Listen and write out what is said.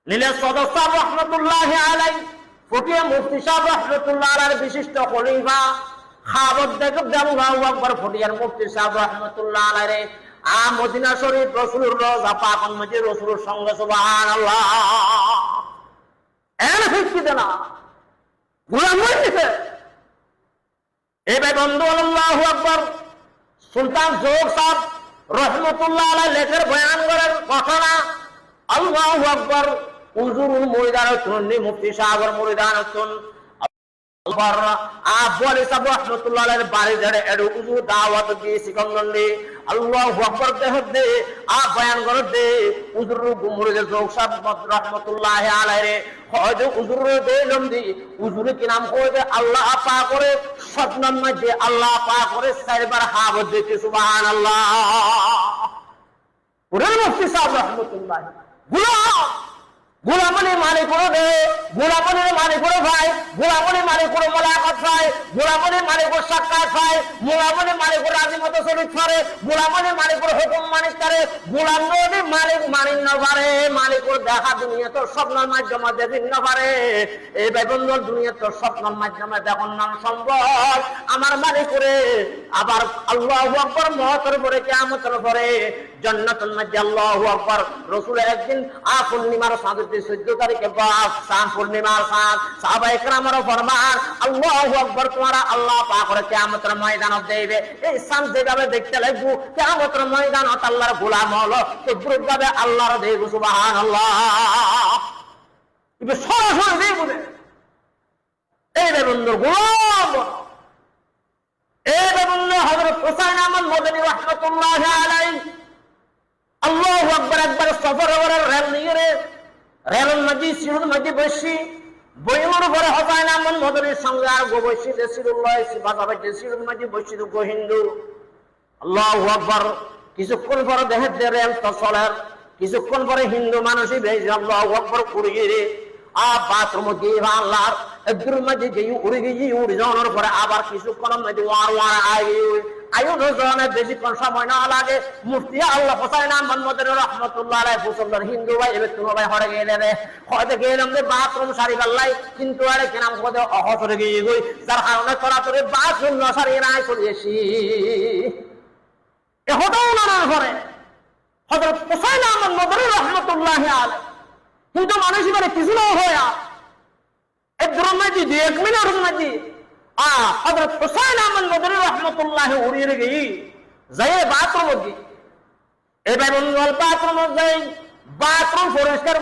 নিলে সদর সাহেব রহমতুল্লাহ আলাই, ফকিহ মুফতি সাহেব রহমতুল্লাহ আলাইহির বিশিষ্ট খলিফা খাবত দেখব আল্লাহু আকবার ফটিয়ার মুফতি সাহেব রহমতুল্লাহ আলাইহি মদিনা শরীফ রাসূলুর রওজা পাকের মধ্যে রাসূলের সঙ্গে সুবহানাল্লাহ এর হিকমত না গোলাম হইছে। এই ভাই বন্ধু আল্লাহু আকবার সুলতান জোহর সাহেব রহমতুল্লাহ আলাইহি লেখের বয়ান করেন ঘটনা আল্লাহু আকবার উজুরুল মুরিদাতুন মুফতি সাহেবের মুরিদাতুন আবুল সাহেব রহমতুল্লাহ আলাইহির বাড়ি ধরে এডু উজু দাওয়াত দিয়ে সিকন্দন্ডি আল্লাহু আকবার দেহদে বয়ান করে দে উজুরুল মুরিদ জোহর সাহেব রহমতুল্লাহ আলাইহি হযরত উজুরুল দেলমদি উজুর কি নাম কইবে আল্লাহ পাক করে সতনাম মধ্যে আল্লাহ পাক করে চারবার হাবত দিতে সুবহানাল্লাহ। ওরে মুফতি সাহেব রহমতুল্লাহ গোলামনি মালিক করে দে, গোলামনি মালিক করে ভাই, গোলামনি মালিক করে মোলাকাত ভাই, গোলামনি মালিক করে সাক্ষাৎ ভাই, গোলামনি মালিক করে আজিমত শরীফ করে, গোলামনি মালিক করে হুকুম মানিক করে, গোলাম নদী মালিক মানিন না পারে, মালিক করে দেখা দুনিয়া তো স্বপ্নের মাধ্যমে দেখেন না পারে। এই বেবন্দর দুনিয়া তো স্বপ্নের মাধ্যমে দেখুন না সম্ভব। আমার মালিক করে আবার আল্লাহু আকবার মহতর পরে কিয়ামতের পরে জান্নাতুল মধ্যে আল্লাহু আকবার রাসূল একদিন পূর্ণিমার সাথে 14 তারিখে চাঁদ পূর্ণিমার চাঁদ সাহাবায়ে কেরামের ফরমান আল্লাহু আকবার তোমারা আল্লাহ পাক করে কিয়ামতের ময়দানে দেবে। এই চাঁদ যেভাবে দেখতে লাগবো কিয়ামতের ময়দানে আল্লাহর গোলাম হলো সেভাবে আল্লাহর দেব সুবহানাল্লাহ। ইবে সরাসরি দেব এই বন্ধু গোলাম এই বন্ধু হযরত হুসাইন আহমদ মদনী রাহমাতুল্লাহ আলাইহি আল্লাহু আকবার একবার সফর করে রেল নিয়ে রেলের মধ্যে সিঁড়ির মধ্যে বসি বইয়ের উপরে হুসাইন আহমদ মদনীর সঙ্গে আর গো বসি রাসূলুল্লাহ বাজাবে সিঁড়ির মধ্যে বসি গো হিন্দু আল্লাহু আকবার কিছুক্ষণ পরে দেখে রেল তো চলে কিছুক্ষণ পরে হিন্দু মানুষই বেজে আল্লাহু আকবার করিয়ে রে বাথরুম দিয়ে আল্লাহর একদুর মধ্যে যে উড়ে গিয়ে উড়ে যাওয়ার পরে আবার কিছুক্ষণের মধ্যে ওয়ার আয়ুধনে বেশিক্ষণ সময় না লাগে মুফতি আল্লাহ হুসাইন আহমদ মদনী রাহমাতুল্লাহ আলাইহি মুসলমান হিন্দু ভাই এবে তুমি ভাই হরে গেলে রে হয়তো গেলাম যে বাথরুম সারি গাল্লাই কিন্তু আরে কেন কদে অহসরে গিয়ে গই যার কারণে তোরা তোরে বাথরুম না সারি নাই চলে এসি এ হটাও না করে হযরত হুসাইন আহমদ মদনী রাহমাতুল্লাহ আলাইহি কিন্তু মানুষ মানে কিছু না হয় একদম মাঝি যে এক মিনিটের মাঝি হযরত হুসাইন আহমদ মদনী রাহমাতুল্লাহ উড়িয়ে গই যায় বাথরুম গই এবার বাথরুম যাই বাথরুম পরিষ্কার